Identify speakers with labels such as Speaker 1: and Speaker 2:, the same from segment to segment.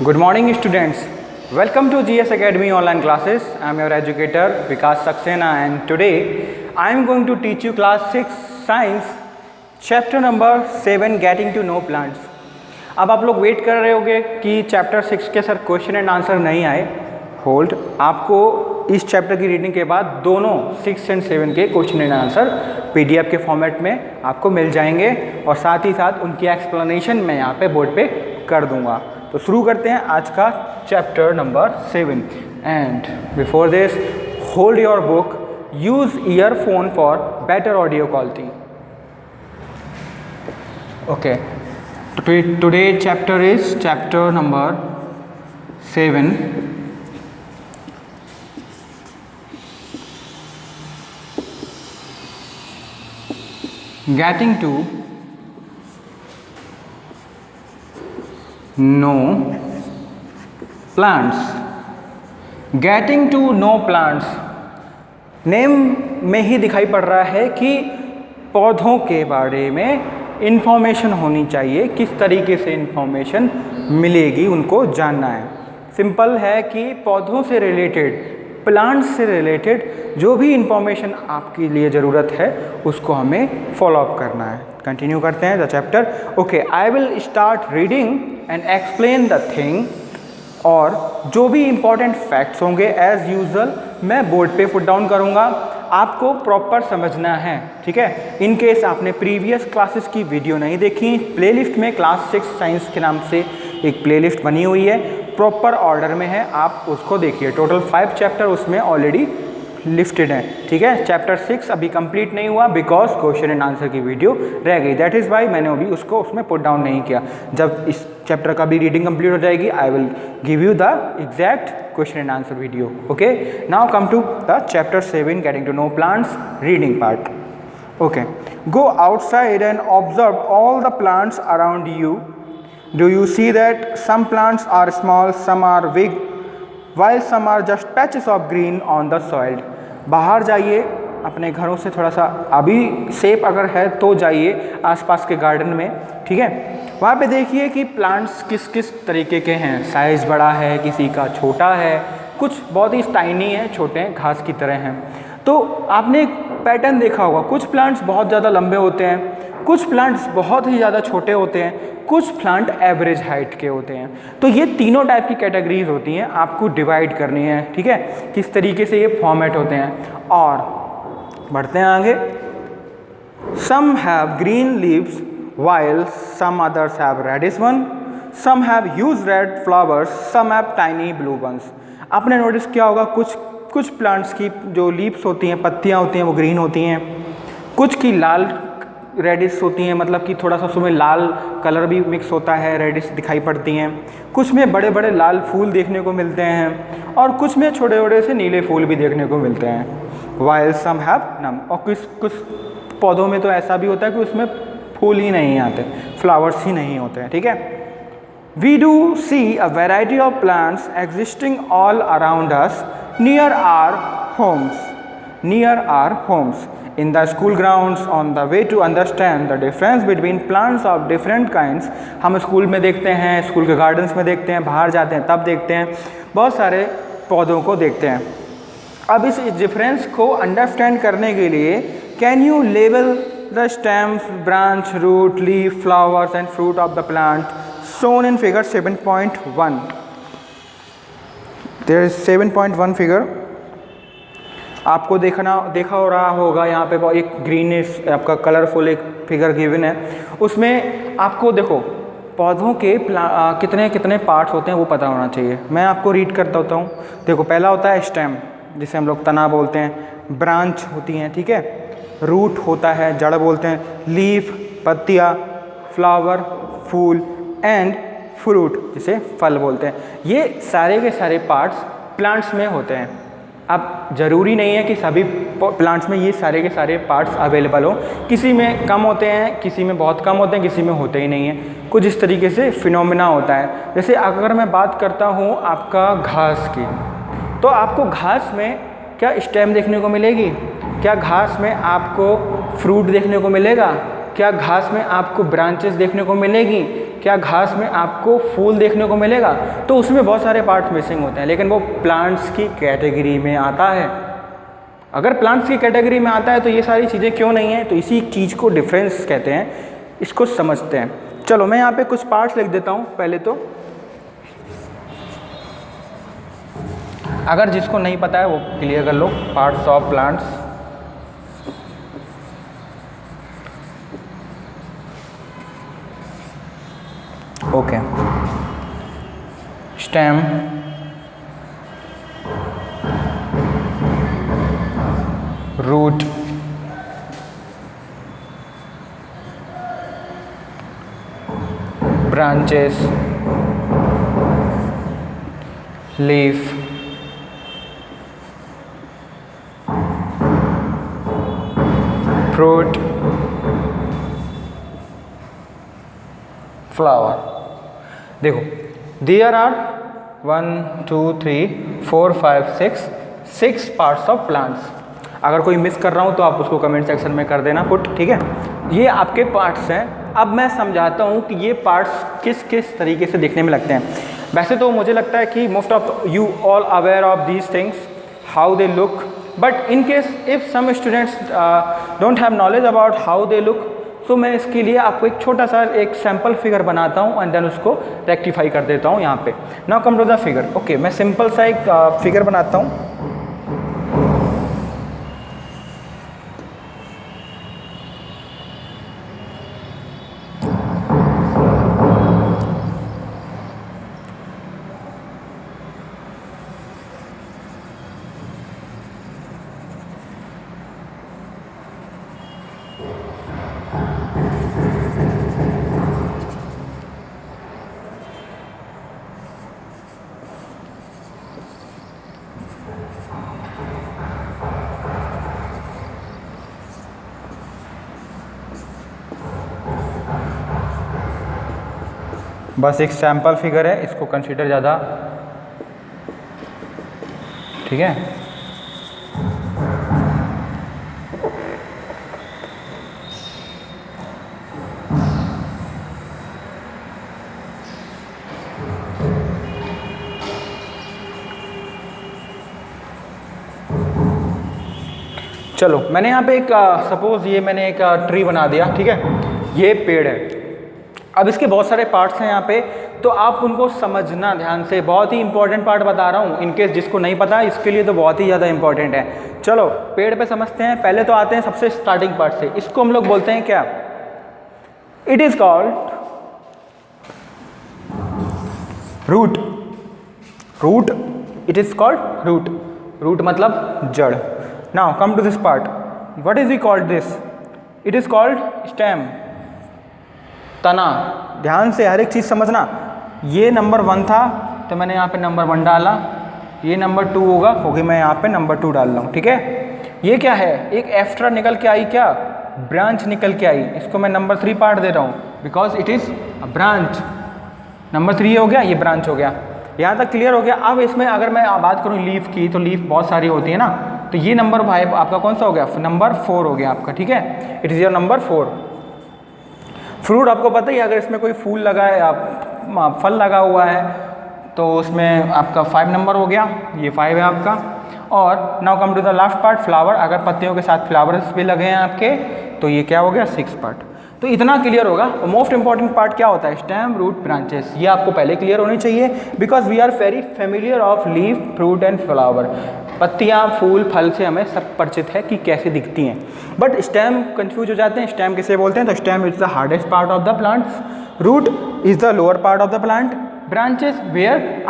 Speaker 1: Good morning students. Welcome to GS Academy online classes. I am your educator Vikas Saxena and today I am going to teach you class 6 science chapter number 7 getting to know plants. अब आप लोग wait कर रहे होंगे कि chapter 6 के sir question and answer नहीं आए. होल्ड, आपको इस चैप्टर की रीडिंग के बाद दोनों 6 एंड 7 के क्वेश्चन एंड आंसर पीडीएफ के फॉर्मेट में आपको मिल जाएंगे और साथ ही साथ उनकी एक्सप्लेनेशन मैं यहाँ पे बोर्ड पे कर दूंगा. तो शुरू करते हैं आज का chapter number 7. And before this hold your book, use earphone for better audio quality. Okay, today chapter is chapter number 7. Getting to know plants. Getting to know plants. Name में ही दिखाई पड़ रहा है कि पौधों के बारे में इंफॉर्मेशन होनी चाहिए. किस तरीके से इंफॉर्मेशन मिलेगी उनको जानना है. सिंपल है कि पौधों से रिलेटेड, प्लांट्स से रिलेटेड जो भी इंफॉर्मेशन आपके लिए ज़रूरत है उसको हमें फॉलोअप करना है. कंटिन्यू करते हैं the chapter. Okay, I will start reading and explain the thing. और जो भी इम्पॉर्टेंट फैक्ट्स होंगे एज यूजुअल मैं बोर्ड पे पुट डाउन करूँगा. आपको प्रॉपर समझना है, ठीक है. इन केस आपने प्रीवियस क्लासेस की वीडियो नहीं देखी, प्लेलिस्ट में क्लास 6 साइंस के नाम से एक प्लेलिस्ट बनी हुई है, प्रॉपर ऑर्डर में है, आप उसको देखिए. टोटल 5 चैप्टर उसमें ऑलरेडी लिस्टेड हैं, ठीक है. चैप्टर 6 अभी कंप्लीट नहीं हुआ बिकॉज क्वेश्चन एंड आंसर की वीडियो रह गई. दैट इज़ वाई मैंने अभी उसको उसमें पुट डाउन नहीं किया. जब इस चैप्टर का भी रीडिंग कंप्लीट हो जाएगी I will give you the exact question and answer video. Okay, now come to the chapter 7 getting to know plants reading part. Okay, go outside and observe all the plants around you. Do you see that some plants are small, some are big, while some are just patches of green on the soil. बाहर जाइए अपने घरों से थोड़ा सा, अभी safe अगर है तो जाइए आसपास के गार्डन में, ठीक है. वहाँ पे देखिए कि प्लांट्स किस किस तरीके के हैं. साइज़ बड़ा है, किसी का छोटा है, कुछ बहुत ही टाइनी है, छोटे हैं, घास की तरह हैं. तो आपने एक पैटर्न देखा होगा, कुछ प्लांट्स बहुत ज़्यादा लंबे होते हैं, कुछ प्लांट्स बहुत ही ज़्यादा छोटे होते हैं, कुछ प्लांट एवरेज हाइट के होते हैं. तो ये तीनों टाइप की कैटेगरीज होती हैं, आपको डिवाइड करनी है, ठीक है. किस तरीके से ये फॉर्मेट होते हैं. और बढ़ते हैं आगे. Some have green leaves while some others have reddish one, some have huge red flowers, some have tiny blue ones. आपने नोटिस किया होगा कुछ प्लांट्स की जो लीव्स होती हैं, पत्तियां होती हैं, वो ग्रीन होती हैं. कुछ की लाल रेडिश होती हैं, मतलब कि थोड़ा सा उसमें लाल कलर भी मिक्स होता है, रेडिश दिखाई पड़ती हैं. कुछ में बड़े बड़े लाल फूल देखने को मिलते हैं और कुछ में छोटे छोटे से नीले फूल भी देखने को मिलते हैं. while some have none. और कुछ पौधों में तो ऐसा भी होता है कि उसमें फूल ही नहीं आते, फ्लावर्स ही नहीं होते हैं, ठीक है. We do see a variety of plants existing all around us near our homes in the school grounds on the way to understand the difference between plants of different kinds. हम school में देखते हैं, school के gardens में देखते हैं, बाहर जाते हैं तब देखते हैं, बहुत सारे पौधों को देखते हैं. अब इस डिफरेंस को अंडरस्टैंड करने के लिए can you label the stems, branch, root, leaf, flowers and fruit of the plant shown in figure 7.1. there is 7.1 figure आपको देखा हो रहा होगा. यहाँ पे एक ग्रीनिश आपका कलरफुल एक फिगर गिवन है. उसमें आपको देखो पौधों के कितने कितने पार्ट्स होते हैं वो पता होना चाहिए. मैं आपको रीड करता होता हूँ. देखो, पहला होता है स्टेम, जिसे हम लोग तना बोलते हैं. ब्रांच होती हैं, ठीक है. रूट होता है, जड़ बोलते हैं. लीफ, पत्तियाँ. Flower, fool. एंड फ्रूट, जिसे फल बोलते हैं. ये सारे के सारे पार्ट्स प्लांट्स में होते हैं. अब ज़रूरी नहीं है कि सभी प्लांट्स में ये सारे के सारे पार्ट्स अवेलेबल हो. किसी में कम होते हैं, किसी में बहुत कम होते हैं, किसी में होते ही नहीं हैं. कुछ इस तरीके से फिनोमिना होता है. जैसे अगर मैं बात करता हूँ आपका घास की, तो आपको घास में क्या स्टेम देखने को मिलेगी? क्या घास में आपको फ्रूट देखने को मिलेगा? क्या घास में आपको ब्रांचेस देखने को मिलेगी? क्या घास में आपको फूल देखने को मिलेगा? तो उसमें बहुत सारे पार्ट मिसिंग होते हैं, लेकिन वो प्लांट्स की कैटेगरी में आता है। अगर प्लांट्स की कैटेगरी में आता है तो ये सारी चीज़ें क्यों नहीं है? तो इसी चीज़ को डिफरेंस कहते हैं, इसको समझते हैं। चलो मैं यहाँ पे कुछ पार्ट्स लिख देता हूँ पहले तो, अगर जिसको नहीं पता है वो क्लियर कर लो। Parts of plants, okay. Stem, root, branches, leaf, fruit, flower। देखो, there are 1 2 3 4 5 6 parts of plants. अगर कोई मिस कर रहा हूँ तो आप उसको कमेंट सेक्शन में कर देना पुट, ठीक है। ये आपके पार्ट्स हैं। अब मैं समझाता हूँ कि ये पार्ट्स किस किस तरीके से दिखने में लगते हैं। वैसे तो मुझे लगता है कि most of you all aware of these things, how they look, but in case if some students don't have knowledge about how they look, तो मैं इसके लिए आपको एक छोटा सा एक सैम्पल फिगर बनाता हूँ एंड देन उसको रेक्टिफाई कर देता हूँ यहाँ पे। Now come to the figure. Okay, मैं सिंपल सा एक फिगर बनाता हूँ। बस एक सैम्पल फिगर है, इसको कंसीडर ज़्यादा, ठीक है। चलो मैंने यहाँ पे एक सपोज ये मैंने एक ट्री बना दिया, ठीक है। ये पेड़ है। अब इसके बहुत सारे पार्ट्स हैं यहाँ पे, तो आप उनको समझना ध्यान से। बहुत ही इंपॉर्टेंट पार्ट बता रहा हूँ, इनकेस जिसको नहीं पता इसके लिए तो बहुत ही ज़्यादा इंपॉर्टेंट है। चलो पेड़ पे समझते हैं। पहले तो आते हैं सबसे स्टार्टिंग पार्ट से। इसको हम लोग बोलते हैं क्या? It is called root. Root, it is called root. Root मतलब जड़। Now come to this part, what is we called this? It is called stem, तना। ध्यान से हर एक चीज़ समझना। ये नंबर 1 था तो मैंने यहाँ पे नंबर 1 डाला, ये नंबर 2 होगा क्योंकि मैं यहाँ पे नंबर 2 डाल रहा हूँ, ठीक है। ये क्या है? एक एक्स्ट्रा निकल के आई, क्या ब्रांच निकल के आई, इसको मैं नंबर 3 पार्ट दे रहा हूँ because it is a branch. Number 3 हो गया, ये ब्रांच हो गया। यहाँ तक क्लियर हो गया। अब इसमें अगर मैं बात करूँ लीफ की, तो लीफ बहुत सारी होती है ना, तो ये नंबर भाई आपका कौन सा हो गया? नंबर 4 हो गया आपका, ठीक है। It is your number 4। Fruit आपको पता ही है, अगर इसमें कोई फूल लगा है या फल लगा हुआ है तो उसमें आपका 5 नंबर हो गया, ये 5 है आपका। और now come to the last part, flower. अगर पत्तियों के साथ फ्लावर्स भी लगे हैं आपके तो ये क्या हो गया? 6 पार्ट। तो इतना क्लियर होगा। मोस्ट इंपॉर्टेंट पार्ट क्या होता है? Stem, root, branches. ये आपको पहले क्लियर होनी चाहिए because we are very familiar of leaf, fruit and flower. पत्तियाँ, फूल, फल से हमें सब परिचित है कि कैसे दिखती हैं। बट स्टेम कंफ्यूज हो जाते हैं। स्टेम किसे बोलते हैं? तो stem is the hardest part of the plants, root is the lower part of the plant, branches where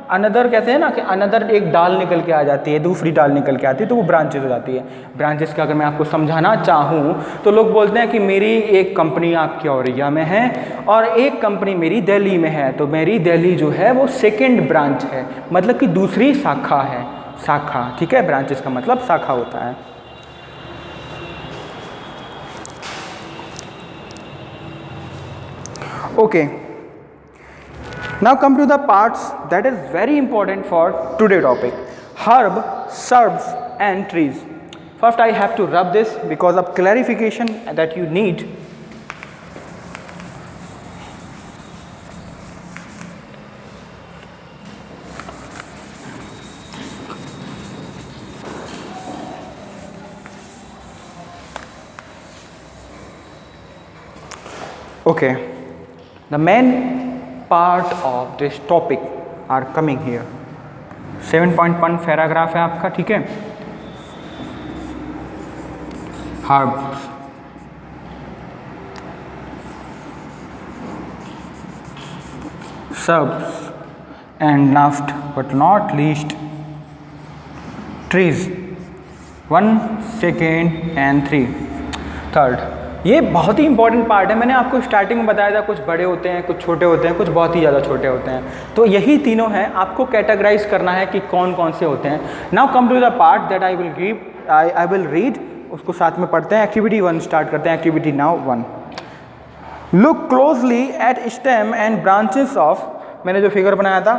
Speaker 1: another कहते हैं ना कि अनदर एक डाल निकल के आ जाती है, दूसरी डाल निकल के आती है, तो वो ब्रांचेस हो जाती है। ब्रांचेस का अगर मैं आपको समझाना चाहूँ तो लोग बोलते हैं कि मेरी एक कंपनी आपके औरैया में है और एक कंपनी मेरी दिल्ली में है, तो मेरी दिल्ली जो है वो सेकेंड ब्रांच है, मतलब कि दूसरी शाखा है। शाखा, ठीक है। ब्रांचेस का मतलब शाखा होता है। Okay, now come to the parts that is very important for today topic, herb, shrubs and trees. First I have to rub this because of clarification that you need. Okay, the main part of this topic are coming here. 7.1 paragraph है आपका, ठीक है। Herbs, shrubs, and last but not least trees. 1 2 and 3 3rd। ये बहुत ही important part है। मैंने आपको starting में बताया था कुछ बड़े होते हैं, कुछ छोटे होते हैं, कुछ बहुत ही ज़्यादा छोटे होते हैं। तो यही तीनों हैं, आपको कैटेगराइज करना है कि कौन कौन से होते हैं। Now come to the part that I will give, I will read, उसको साथ में पढ़ते हैं। एक्टिविटी 1 स्टार्ट करते हैं। Activity now 1, look closely at stem and branches of, मैंने जो फिगर बनाया था,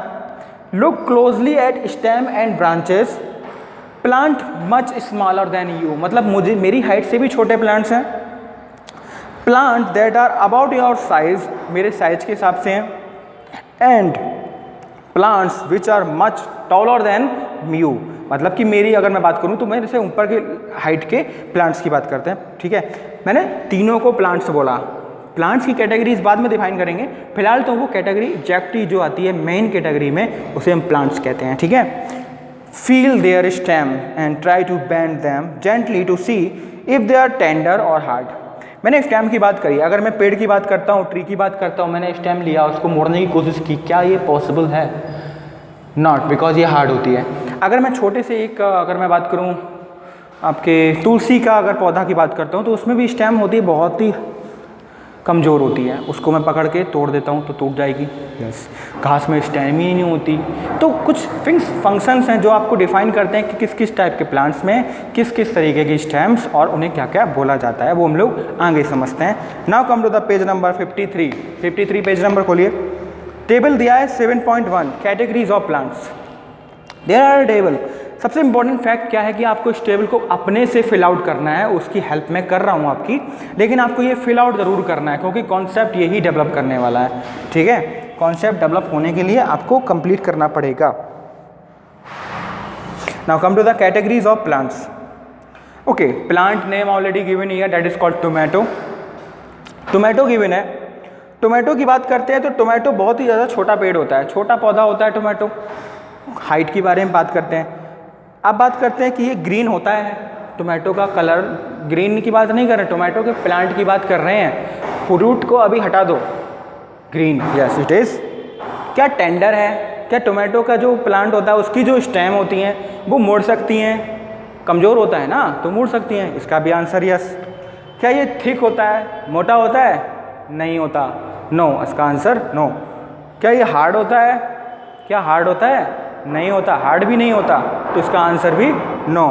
Speaker 1: look closely at stem and branches plant much smaller than you, मतलब मुझे मेरी हाइट से भी छोटे प्लांट्स हैं। Plant that are about your size, मेरे साइज के हिसाब से हैं। And plants which are much taller than you, मतलब कि मेरी अगर मैं बात करूं तो मेरे से ऊपर के हाइट के प्लांट्स की बात करते हैं, ठीक है। मैंने तीनों को प्लांट्स बोला। प्लांट्स की कैटेगरीज बाद में डिफाइन करेंगे, फिलहाल तो वो कैटेगरी एग्जैक्टली जो आती है मेन कैटेगरी में, उसे हम प्लांट्स कहते हैं, ठीक है। Feel their stem and try to bend them gently to see if they are tender और हार्ड। मैंने स्टेम की बात करी, अगर मैं पेड़ की बात करता हूँ, ट्री की बात करता हूँ, मैंने स्टेम लिया, उसको मोड़ने की कोशिश की, क्या ये पॉसिबल है? नॉट, बिकॉज ये हार्ड होती है। अगर मैं छोटे से एक, अगर मैं बात करूँ आपके तुलसी का अगर पौधा की बात करता हूँ, तो उसमें भी स्टेम होती है, बहुत ही कमज़ोर होती है, उसको मैं पकड़ के तोड़ देता हूँ तो टूट जाएगी। यस, घास में स्टेम ही नहीं होती। तो कुछ फिक्स फंक्शंस हैं जो आपको डिफाइन करते हैं कि किस किस टाइप के प्लांट्स में किस किस तरीके की स्टेम्स और उन्हें क्या क्या बोला जाता है, वो हम लोग आगे समझते हैं। Now come to the page number 53 page number खोलिए। टेबल दिया है 7.1 categories of plants. There are table. सबसे इंपॉर्टेंट फैक्ट क्या है कि आपको इस टेबल को अपने से फिल आउट करना है, उसकी हेल्प मैं कर रहा हूँ आपकी, लेकिन आपको ये फिल आउट ज़रूर करना है क्योंकि कॉन्सेप्ट यही डेवलप करने वाला है, ठीक है। कॉन्सेप्ट डेवलप होने के लिए आपको कंप्लीट करना पड़ेगा। Now come to the categories of plants. Okay, plant name already given here, that is called tomato. Tomato given है। टोमेटो की बात करते हैं तो टोमेटो बहुत ही ज़्यादा छोटा पेड़ होता है, छोटा पौधा होता है टोमेटो। हाइट के बारे में बात करते हैं। अब बात करते हैं कि ये ग्रीन होता है, टोमेटो का कलर ग्रीन की बात नहीं कर रहे, टोमेटो के प्लांट की बात कर रहे हैं। फ्रूट को अभी हटा दो, ग्रीन, यस इट इज़। क्या टेंडर है? क्या टोमेटो का जो प्लांट होता है उसकी जो स्टेम होती हैं वो मुड़ सकती हैं? कमज़ोर होता है ना, तो मुड़ सकती हैं, इसका भी आंसर यस। क्या ये थिक होता है, मोटा होता है? नहीं होता, नो, इसका आंसर नो। क्या ये हार्ड होता है? क्या हार्ड होता है? नहीं होता, हार्ड भी नहीं होता, तो इसका आंसर भी no.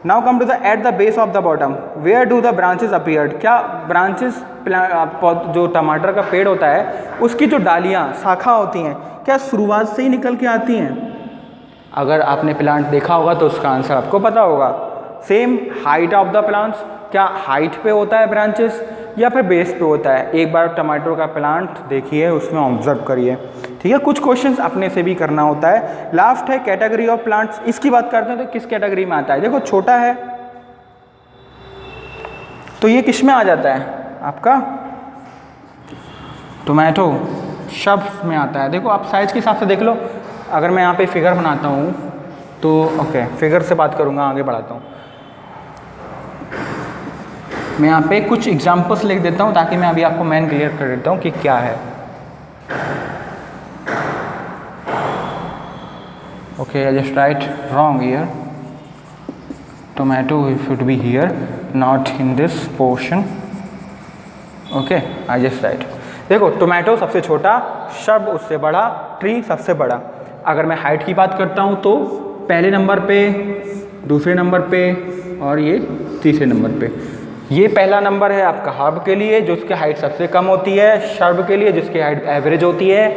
Speaker 1: Now come to the at the base of the bottom, where do the branches appeared. क्या ब्रांचेस, जो टमाटर का पेड़ होता है उसकी जो डालियाँ, शाखा होती हैं, क्या शुरुआत से ही निकल के आती हैं? अगर आपने प्लांट देखा होगा तो उसका आंसर आपको पता होगा। Same height of the plants, क्या हाइट पे होता है ब्रांचेस या फिर बेस पे होता है? एक बार टमाटो का प्लांट देखिए, उसमें ऑब्जर्व करिए, ठीक है। कुछ क्वेश्चंस अपने से भी करना होता है। लास्ट है कैटेगरी ऑफ प्लांट्स। इसकी बात करते हैं तो किस कैटेगरी में आता है? देखो छोटा है तो ये किस में आ जाता है आपका? टोमेटो शब्द में आता है। देखो आप साइज के हिसाब से देख लो। अगर मैं यहाँ पे फिगर बनाता हूँ तो ओके, फिगर से बात करूँगा, आगे बढ़ाता हूँ। मैं यहाँ पे कुछ एग्जांपल्स लिख देता हूँ ताकि मैं अभी आपको मेन क्लियर कर देता हूँ कि क्या है। Okay, I just right wrong here, tomato should be here, not in this portion. Okay, I just right. देखो टोमेटो सबसे छोटा, शब उससे बड़ा, ट्री सबसे बड़ा। अगर मैं हाइट की बात करता हूँ तो पहले नंबर पे, दूसरे नंबर पे और ये तीसरे नंबर पे। ये पहला नंबर है आपका हर्ब के लिए जिसकी हाइट सबसे कम होती है, शर्ब के लिए जिसकी हाइट एवरेज होती है,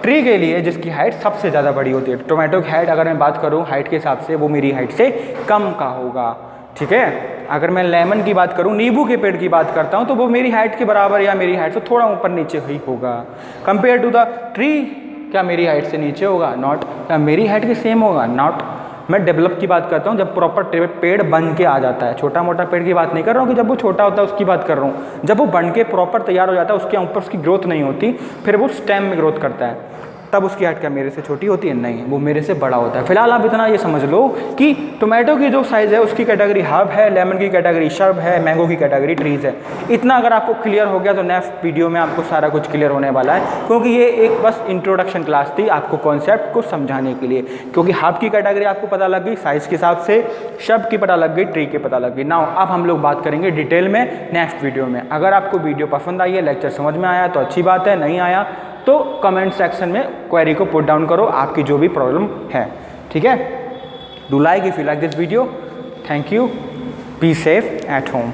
Speaker 1: ट्री के लिए जिसकी हाइट सबसे ज़्यादा बड़ी होती है। टोमेटो की हाइट अगर मैं बात करूँ हाइट के हिसाब से, वो मेरी हाइट से कम का होगा, ठीक है। अगर मैं लेमन की बात करूँ, नींबू के पेड़ की बात करता हूँ, तो वो मेरी हाइट के बराबर या मेरी हाइट से थोड़ा ऊपर नीचे ही होगा कंपेयर टू द ट्री। क्या मेरी हाइट से नीचे होगा? नॉट। क्या मेरी हाइट के सेम होगा? नॉट। मैं डेवलप की बात करता हूँ जब प्रॉपर पेड़ बन के आ जाता है। छोटा मोटा पेड़ की बात नहीं कर रहा हूँ कि जब वो छोटा होता है उसकी बात कर रहा हूँ, जब वो बन के प्रॉपर तैयार हो जाता है, उसके ऊपर उसकी ग्रोथ नहीं होती, फिर वो स्टेम में ग्रोथ करता है, तब उसकी हाइट क्या मेरे से छोटी होती है? नहीं, वो मेरे से बड़ा होता है। फिलहाल आप इतना ये समझ लो कि टोमेटो की जो साइज़ है उसकी कैटेगरी हर्ब है, लेमन की कैटेगरी शर्ब है, मैंगो की कैटेगरी ट्रीज़ है। इतना अगर आपको क्लियर हो गया तो नेक्स्ट वीडियो में आपको सारा कुछ क्लियर होने वाला है, क्योंकि ये एक बस इंट्रोडक्शन क्लास थी आपको कॉन्सेप्ट को समझाने के लिए। क्योंकि हर्ब की कैटेगरी आपको पता लग गई साइज़ के हिसाब से, शर्ब की पता लग गई, ट्री की पता लग गई। नाउ अब हम लोग बात करेंगे डिटेल में नेक्स्ट वीडियो में। अगर आपको वीडियो पसंद आई है, लेक्चर समझ में आया तो अच्छी बात है, नहीं आया तो कमेंट सेक्शन में क्वेरी को पुट डाउन करो, आपकी जो भी प्रॉब्लम है, ठीक है। Do like if you like this video. Thank you. Be safe at home.